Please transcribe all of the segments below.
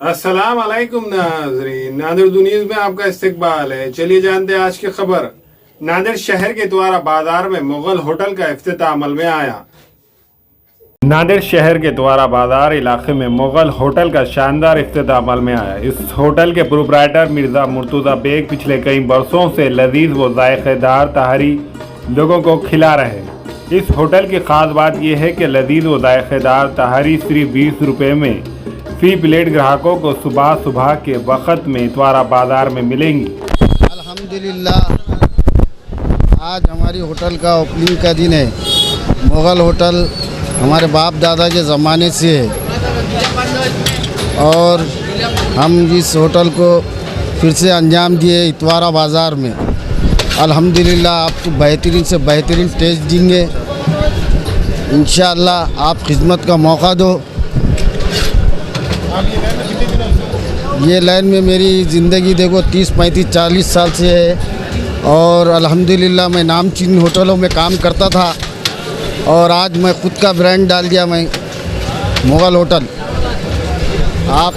अस्सलाम वालेकुम नाज़रीन, नादिर दुनिया में आपका इस्तकबाल है। चलिए जानते हैं आज की खबर। नादिर शहर के द्वारा बाजार में मुगल होटल का इफ्तिताह अमल में आया। नादिर शहर के द्वारा बाजार इलाके में मुगल होटल का शानदार इफ्तिताह अमल में आया। इस होटल के प्रोप्राइटर मिर्ज़ा मुर्तज़ा बेग पिछले कई बरसों से लजीज व जायकेदार तहारी लोगों को खिला रहे हैं। इस होटल की खास बात यह है कि लजीज व जायकेदार तहारी सिर्फ 20 रुपये में फी प्लेट ग्राहकों को सुबह सुबह के वक्त में इतवारा बाजार में मिलेंगी। अल्हम्दुलिल्लाह, आज हमारी होटल का ओपनिंग का दिन है। मुगल होटल हमारे बाप दादा के ज़माने से है और हम इस होटल को फिर से अंजाम दिए इतवारा बाज़ार में। अल्हम्दुलिल्लाह, आपको बेहतरीन से बेहतरीन टेस्ट देंगे इंशाअल्लाह। आप खिदमत का मौका दो। ये लाइन में मेरी ज़िंदगी देखो 30, 35, 40 साल से है और अल्हम्दुलिल्लाह मैं नामचीन होटलों में काम करता था और आज मैं ख़ुद का ब्रांड डाल दिया, मैं मुगल होटल। आप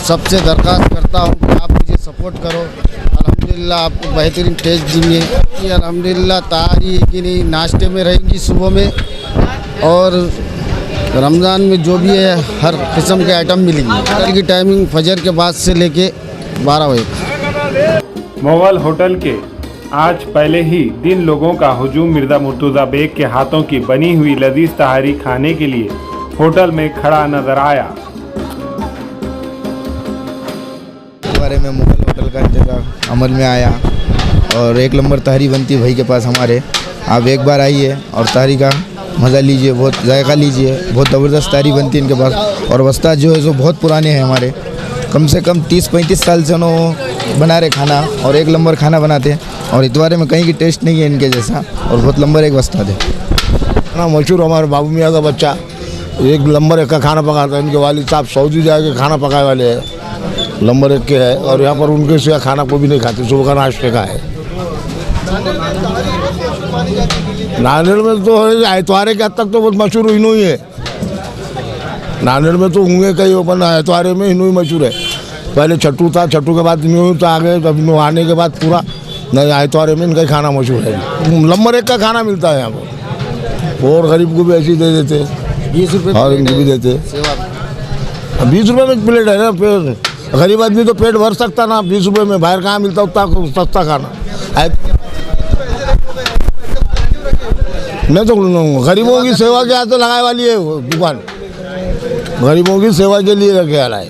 सबसे दरख्वास्त करता हूँ कि आप मुझे सपोर्ट करो। अल्हम्दुलिल्लाह आपको बेहतरीन टेस्ट देंगे। अल्हम्दुलिल्लाह तारी कि नहीं नाश्ते में रहेंगी सुबह में और रमज़ान में जो भी है हर किस्म के आइटम मिलेंगे। होटल की टाइमिंग फजर के बाद से लेके 12 बजे। मुगल होटल के आज पहले ही दिन लोगों का हुजूम मिर्ज़ा मुर्तज़ा बेग के हाथों की बनी हुई लजीज तहारी खाने के लिए होटल में खड़ा नजर आया। बारे में मुगल होटल का इंतज़ाम अमल में आया और 1 नंबर तहरी बनती है भाई के पास हमारे। आप एक बार आइए और तहरी का मज़ा लीजिए, बहुत जायका लीजिए। बहुत ज़बरदस्त तहरी बनती है इनके पास और वस्ता जो है सो बहुत पुराने हैं हमारे, कम से कम 30-35 साल से उन्होंने बना रहे खाना और 1 नंबर खाना बनाते हैं और इतवारे में कहीं की टेस्ट नहीं है इनके जैसा और बहुत नंबर 1 वस्ता है। खाना मशहूर हमारे बाबू मियाँ का बच्चा 1 नंबर 1 का खाना पकाता है। इनके वालिद साहब सऊदी जाके खाना पकाए वाले हैं, नंबर 1 के है और यहाँ पर उनके सिवा खाना कोई भी नहीं खाते। सुबह का नाश्ते का है। नांदेड़ में तो इतवारे के हद तक तो बहुत मशहूर इनो ही है। नांदेड़ में तो होंगे कई ओपन, इतवारे में इनो ही मशहूर है। पहले छट्टू था, छट्टू के बाद इनो तो आ गए, तब इनो आने के बाद पूरा नहीं इतवारे में इनका खाना मशहूर है। नंबर 1 का खाना मिलता है यहाँ पर और गरीब को भी ऐसे ही दे देते, 20 रुपये और इनको भी देते। 20 रुपये में प्लेट है ना। गरीब आदमी तो पेट भर सकता ना 20 रुपये में, बाहर कहाँ मिलता उतना सस्ता खाना। मैं तो गरीबों की सेवा के हाथ तो लगाए वाली है वो दुकान, गरीबों की सेवा के लिए रखे वाला है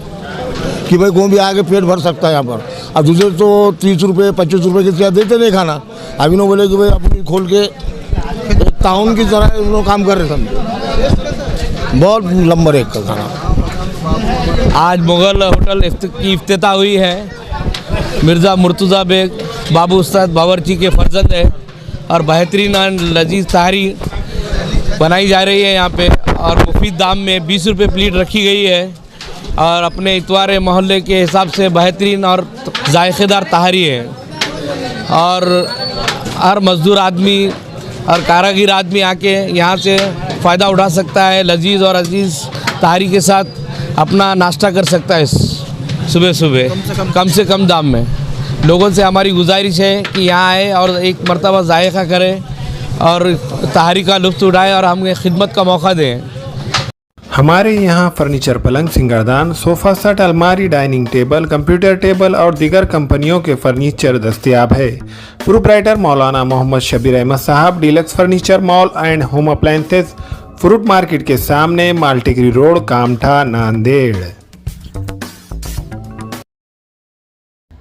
कि भाई कोई भी आके पेट भर सकता है यहाँ पर। अब दूसरे तो 30 रुपये 25 रुपये की देते नहीं खाना। अब इन्होंने बोले कि भाई अपनी खोल के एक टाउन की तरह इन्होंने काम कर रहे थे। बहुत नंबर 1 का खाना। आज मुगल होटल की इफ्तिताह हुई है। मिर्ज़ा मुर्तज़ा बेग बाबू उस्ताद बावर्ची के फर्जंद है और बेहतरीन लजीज तहारी बनाई जा रही है यहाँ पे और मुफीद दाम में 20 रुपये प्लेट रखी गई है और अपने इतवारे मोहल्ले के हिसाब से बेहतरीन और जायकेदार तहारी है और हर मज़दूर आदमी और कारागिर आदमी आके यहाँ से फ़ायदा उठा सकता है। लजीज और अजीज़ तहारी के साथ अपना नाश्ता कर सकता है सुबह सुबह कम से कम दाम में। लोगों से हमारी गुजारिश है कि यहाँ आए और एक मरतबा जायका करें और तहारी का लुत्फ़ उठाएं और हमें खिदमत का मौका दें। हमारे यहाँ फर्नीचर, पलंग, सिंगारदान, सोफ़ा सेट, अलमारी, डाइनिंग टेबल, कंप्यूटर टेबल और दीगर कंपनियों के फर्नीचर दस्तयाब है। प्रोप्राइटर मौलाना मोहम्मद शबीर अहमद साहब, deluxe furniture mall and home appliances, fruit market के सामने, माल्टिकरी रोड, कामठा, नांदेड़।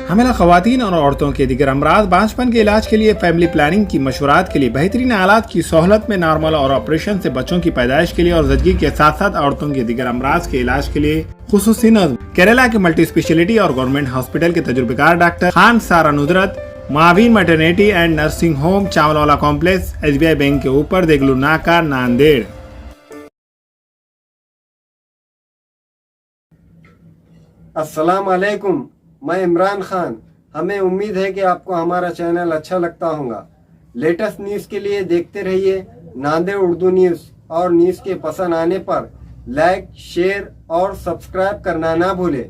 हमें ख़वातीन और औरतों के दिगर अमराज बांझपन के इलाज के लिए, फैमिली प्लानिंग की मशवरात के लिए, बेहतरीन आलात की सहूलत में, नॉर्मल और ऑपरेशन से बच्चों की पैदाइश के लिए और ज़चगी के साथ साथ औरतों के दिगर अमराज के इलाज के लिए खुसूसी नज़्म केरला के मल्टी स्पेशलिटी और गवर्नमेंट हॉस्पिटल के तजुर्बेकार डॉक्टर खान सारा नुजरत, मावीन maternity and nursing home, Chawalwala complex, SBI bank के ऊपर, देगलू नाका, नांदेड़। अस्सलाम वालेकुम, मैं इमरान खान। हमें उम्मीद है कि आपको हमारा चैनल अच्छा लगता होगा। लेटेस्ट न्यूज़ के लिए देखते रहिए नांदेड़ उर्दू न्यूज़ और न्यूज़ के पसंद आने पर लाइक, शेयर और सब्सक्राइब करना ना भूलें।